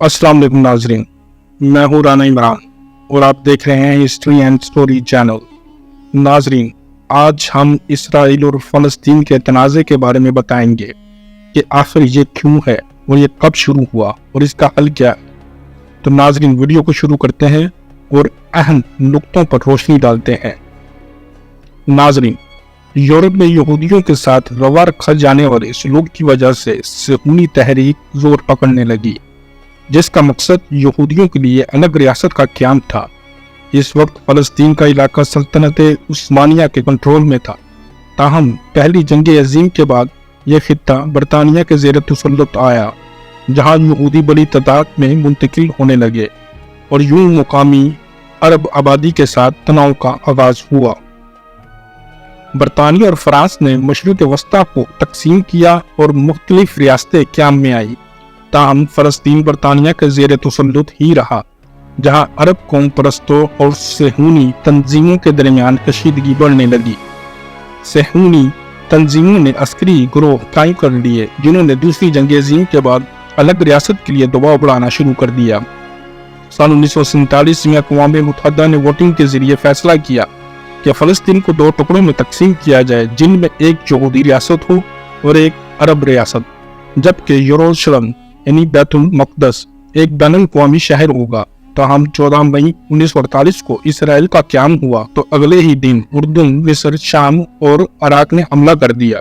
अस्सलाम वालेकुम नाजरीन, मैं हूँ राना इमरान और आप देख रहे हैं हिस्ट्री एंड स्टोरी चैनल। नाजरीन, आज हम इसराइल और फ़लस्तीन के तनाज़े के बारे में बताएंगे कि आखिर ये क्यों है और ये कब शुरू हुआ और इसका हल क्या है। तो नाजरीन, वीडियो को शुरू करते हैं और अहम नुक्तों पर रोशनी डालते हैं। नाजरीन, यूरोप में यहूदियों के साथ रवा रखा जाने वाले सलूक की वजह से सहूनी तहरीक जोर पकड़ने लगी, जिसका मकसद यहूदियों के लिए अलग रियासत का क़याम था। इस वक्त फ़लस्तीन का इलाका सल्तनत उस्मानिया के कंट्रोल में था। ताहम पहली जंग अजीम के बाद यह खित्ता बरतानिया के ज़ेर तसल्लुत आया, जहां यहूदी बड़ी तादाद में मुंतकिल होने लगे और यूं मुकामी अरब आबादी के साथ तनाव का आगाज हुआ। बरतानिया और फ्रांस ने मशरिक़ वस्ता को तकसीम किया और मुख्तलिफ रियासतें क़याम में आई। ताहम फ़लस्तीन बरतानिया के ज़ेर तसल्लुत ही रहा, जहां अरब कौम परस्तों और सहूनी तंजीमों के दरमियान कशीदगी बढ़ने लगी। सहूनी तंजीमों ने अस्करी गिरोह कायम कर लिए, जिन्होंने दूसरी जंग अज़ीम के बाद अलग रियासत के लिए दबाव बढ़ाना शुरू कर दिया। सन 1947 में अक़वाम मुत्तहिदा ने वोटिंग के जरिए फैसला किया कि फ़लस्तीन को दो टुकड़ों में तकसीम किया जाए, जिनमें एक यहूदी रियासत हो और एक अरब रियासत, जबकि यरूशलेम यानी बैतुल मक़दस एक बैनुल-अक़वामी शहर होगा। ताहम 14 मई 1948 को इसराइल का क़याम हुआ तो अगले ही दिन उर्दन, मिस्र, शाम और इराक ने हमला कर दिया।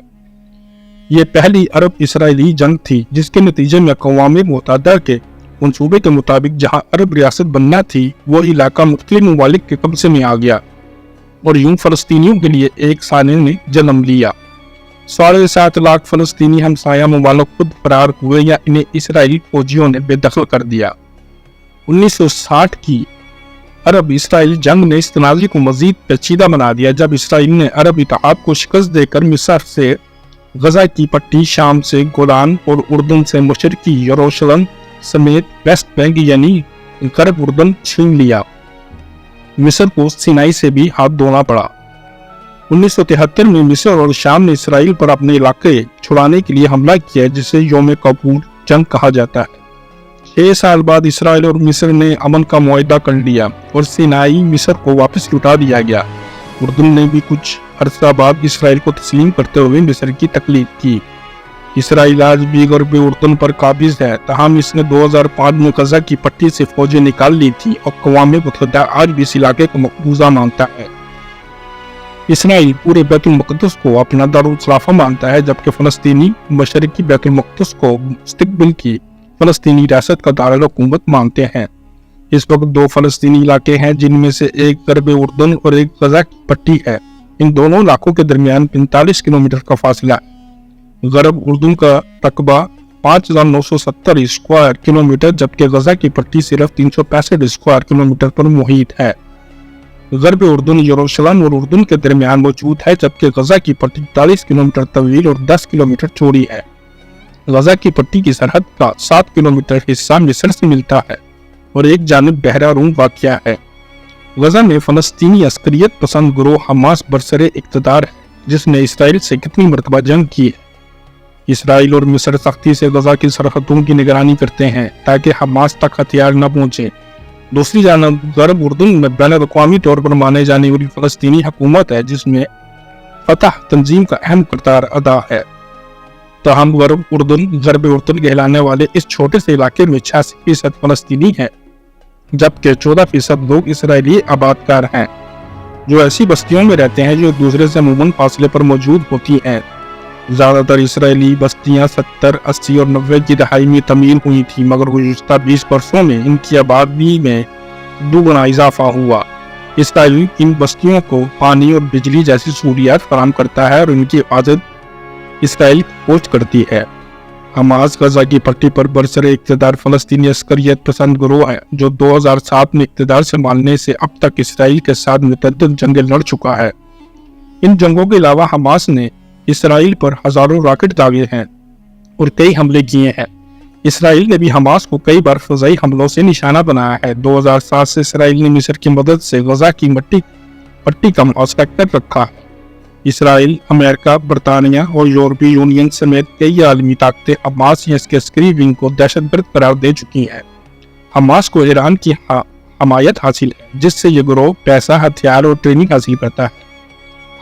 ये पहली अरब इसराइली जंग थी, जिसके नतीजे में अक़वाम मुत्तहिदा के मंसूबे के मुताबिक जहां अरब रियासत बनना थी, वो इलाका मुख्तलिफ ममालिक के कब्जे में आ गया और यूं फ़लस्तीनियों के लिए एक साने ने जन्म लिया। 7.5 लाख फ़लस्तीनी हमसाया ममालिक खुद फरार हुए या इन्हें इसराइली फौजियों ने बेदखल कर दिया। 1960 की अरब इसराइल जंग ने इस तनाज़े को मज़ीद पेचीदा बना दिया, जब इसराइल ने अरब इत्तेहाद को शिकस्त देकर मिस्र से गजा की पट्टी, शाम से गोलान और उर्दन से मशरिकी यरूशलेम समेत वेस्ट बैंक यानी गरब उर्दन छीन लिया। मिस्र को सिनाई से भी हाथ धोना पड़ा। 1973 में मिस्र और शाम ने इसराइल पर अपने इलाके छुड़ाने के लिए हमला किया, जिसे यौम कबूल जंग कहा जाता है। 6 साल बाद इसराइल और मिस्र ने अमन का मुआहदा कर लिया और सिनाई मिस्र को वापस लौटा दिया गया। उर्दन ने भी कुछ अरसा बाद इसराइल को तस्लीम करते हुए मिस्र की तकलीद की। इसराइल आज भी गरब उर्दन पर काबिज है, ताहम इसने 2005 में गजा की पट्टी से फौजें निकाल ली थी और अक़वाम मुत्तहिदा आज भी इस इलाके को मकबूजा मानता है। इसराइल पूरे बैतुल मक़दस को अपना दारुल खिलाफा मानता है, जबकि फ़लस्तीनी मशरिकी बैतुल मक़दस को मुस्तक़बिल की फ़लस्तीनी रियासत का दारुल हुकूमत मानते हैं। इस वक्त 2 फ़लस्तीनी इलाके हैं, जिनमें से एक गरब उर्दन और एक गजा की पट्टी है। इन दोनों इलाकों के दरमियान 45 किलोमीटर का फासला है। गरब उर्दन का रकबा 5970 स्क्वायर किलोमीटर, जबकि गजा की पट्टी सिर्फ 365 स्क्वायर किलोमीटर पर मुहित है। गरब उर्दन यरूशलेम और उर्दन के दरमियान मौजूद है, जबकि गजा की पट्टी 40 किलोमीटर तवील और 10 किलोमीटर चौड़ी है। गजा की पट्टी की सरहद का 7 किलोमीटर हिस्सा मिस्र से मिलता है और एक जानिब बहरा रूम वाक़या है। गजा में फ़लस्तीनी अस्करियत पसंद गिरोह हमास बरसरे इक़्तिदार है, जिसने इसराइल से कितनी मरतबा जंग की है। इसराइल और मिस्र सख्ती से गजा की सरहदों की निगरानी करते हैं ताकि हमास तक हथियार न पहुँचे। दूसरी जानब गरब उर्दन में बैनुल-अक़वामी तौर पर माने जाने वाली फ़लस्तीनी हुकूमत है, जिसमें फतह तंजीम का अहम किरदार अदा है। ताहम गरब उर्दन कहलाने वाले इस छोटे से इलाके में 86% फ़लस्तीनी हैं, जबकि 14% लोग इसराइली आबादकार हैं, जो ऐसी बस्तियों में रहते हैं जो एक दूसरे से अमूमन फासले पर मौजूद होती हैं। ज़्यादातर इसराइली बस्तियां 70, 80 और 90 की दहाई में तमीर हुई थी, मगर गुज़िश्ता 20 वर्षों में इनकी आबादी में दुगना इजाफा हुआ। इसराइल इन बस्तियों को पानी और बिजली जैसी सहूलियात फराहम करता है और इनकी हिफाजत इसराइल फौज करती है। हमास गजा की पट्टी पर बरसरे इक़्तिदार फ़लस्तीनी अस्करियत पसंद गिरोह है, जो 2007 में इक़्तिदार संभालने से अब तक इसराइल के साथ मुतअद्दिद जंगें लड़ चुका है। इन जंगों के अलावा हमास ने इसराइल पर हजारों रॉकेट दागे हैं और कई हमले किए हैं। इसराइल ने भी हमास को कई बार फ़ज़ाई हमलों से निशाना बनाया है। 2007 से इसराइल ने मिस्र की मदद से गजा की पट्टी का मुआवजा कर रखा है। इसराइल, अमेरिका, बरतानिया और यूरोपीय यूनियन समेत कई आलमी ताकतें हमास या इसके अस्करी विंग को दहशतगर्द करार दे चुकी हैं। हमास को ईरान की हमायत हासिल है, जिससे ये ग्रोह पैसा, हथियार और ट्रेनिंग हासिल करता है।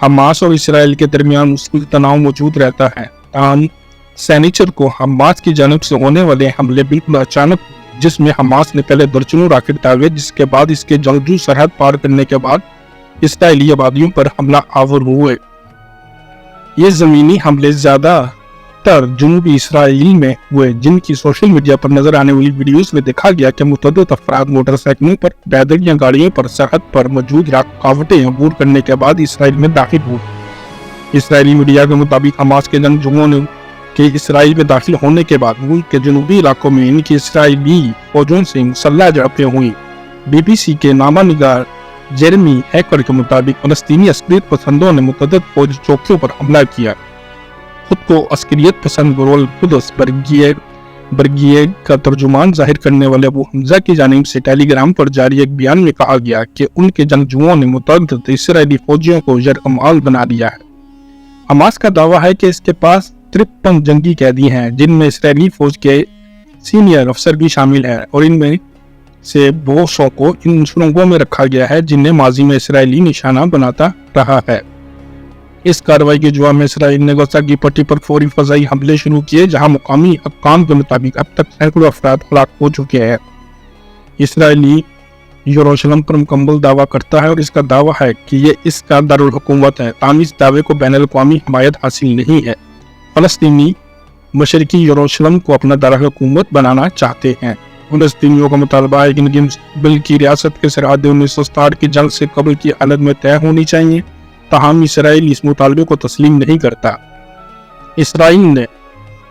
हमास और इसराइल के दरमियान मुश्किल तनाव मौजूद रहता है। ताहम शनिचर को हमास की जानिब से होने वाले हमले बिल्कुल अचानक, जिसमें हमास ने पहले दर्जनों रॉकेट दागे, जिसके बाद इसके जंगजू सरहद पार करने के बाद इसराइली आबादियों पर हमला आवर हुए। ये जमीनी हमले ज्यादातर जनूबी इसराइल में हुए, जिनकी सोशल मीडिया पर नजर आने वाली वीडियोस में देखा गया कि मुतअद्दिद अफराद मोटरसाइकिलों पर, पैदल या गाड़ियों पर सरहद पर मौजूद रुकावटें अबूर करने के बाद इसराइल में दाखिल हुए। इसराइली मीडिया के मुताबिक हमास के जंगजुओं के इसराइल में दाखिल होने के बाद मुल्क के जनूबी इलाकों में इनकी इसराइली फौजों से मुसल्लह झड़पें हुई। BBC के नामा निगार जेरेमी हैकर के मुताबिक फलस्तीनी अस्करियत पसंदों ने मुतअद्दिद फौजी चौकियों पर हमला किया। खुद को अस्करियत पसंद गुरुल कुद्स ब्रिगेड का तर्जुमान जाहिर करने वाले अबू हमजा की जानिब से टेलीग्राम पर जारी एक बयान में कहा गया कि उनके जंगजुओं ने मुतअद्दिद इसराइली फौजियों को यरगमाल बना दिया है। हमास का दावा है कि इसके पास 53 जंगी कैदी हैं, जिनमें इसराइली फौज के सीनियर अफसर भी शामिल हैं, और इनमें से बहुत सौ को इन सुरंगों में रखा गया है, जिन्हें माजी में इसराइली निशाना बनाता रहा है। इस कार्रवाई के जवाब में इसराइल ने गजा की पट्टी पर फौरी फजाई हमले शुरू किए, जहां मुकामी हक्काम के मुताबिक अब तक सैकड़ों अफराद हलाक हो चुके हैं। इसराइली यरूशलेम पर मुकम्मल दावा करता है और इसका दावा है कि ये इसका दारुल हुकूमत है। ताहम इस दावे को बैनुल अक़वामी हमायत हासिल नहीं है। फलस्तीनी मशरकी यरूशलेम को अपना दारुल हुकूमत बनाना चाहते हैं। फलस्तीनियों का मुतालबा है कि इनकी मुस्तक़बिल की रियासत के सरहदें 1967 की जंग से कबल की हालत में तय होनी चाहिए। ताहम इसराइल इस मुतालबे को तस्लीम नहीं करता। इसराइल ने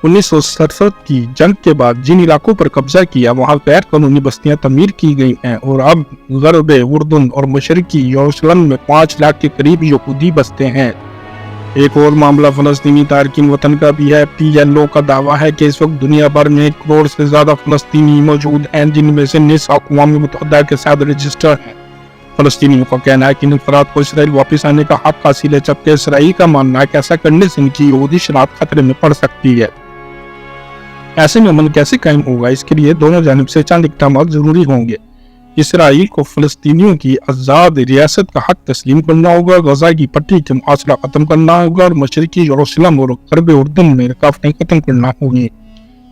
1967 की जंग के बाद जिन इलाकों पर कब्जा किया, वहां गैर कानूनी बस्तियां तमीर की गई हैं और अब गरब उर्दुन और मशरकी यरूशलेम में 5 लाख के करीब यहूदी बसते हैं। एक और मामला फलस्तीनी तारकीन वतन का भी है। PLO का दावा है कि इस वक्त दुनिया भर में 1 करोड़ से ज्यादा फलस्तीनी मौजूद हैं, जिनमें से निस अक़वाम मुत्तहिदा के साथ रजिस्टर हैं। फलस्तीनियों का कहना है कि इन अफराद को इसराइल वापस आने का हक हासिल है, जबकि इसराइल का मानना है कि ऐसा करने से इनकी यहूदी शनाख्त खतरे में पड़ सकती है। ऐसे में अमन कैसे कायम होगा? इसके लिए दोनों जानिब से चंद इक़दाम जरूरी होंगे। इसराइल को फलस्तीनियों की आज़ाद रियासत का हक तस्लीम करना होगा, गजा की पट्टी के मुआसरा खत्म करना होगा और मशरकी यरूशलेम और गरब उर्दुन में रुकावटें खत्म करना होगी।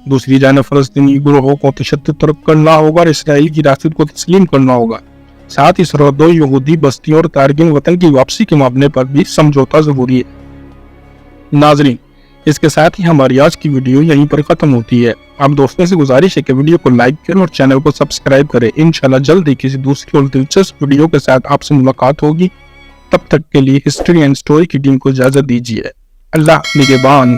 दूसरी जानिब फलस्तीनी ग्रोहों को तशद्दुद तर्क करना होगा और इसराइल की रियासत को तस्लीम करना होगा। साथ ही सरहदों, यहूदी बस्तियों और तारकीन वतन की वापसी के मामले पर भी समझौता जरूरी है। नाज़रीन, इसके साथ ही हमारी आज की वीडियो यहीं पर खत्म होती है। आप दोस्तों से गुजारिश है कि वीडियो को लाइक करें और चैनल को सब्सक्राइब करें। इंशाल्लाह जल्द ही किसी दूसरी और दिलचस्प वीडियो के साथ आपसे मुलाकात होगी। तब तक के लिए हिस्ट्री एंड स्टोरी की टीम को इजाजत दीजिए। अल्लाह निगहबान।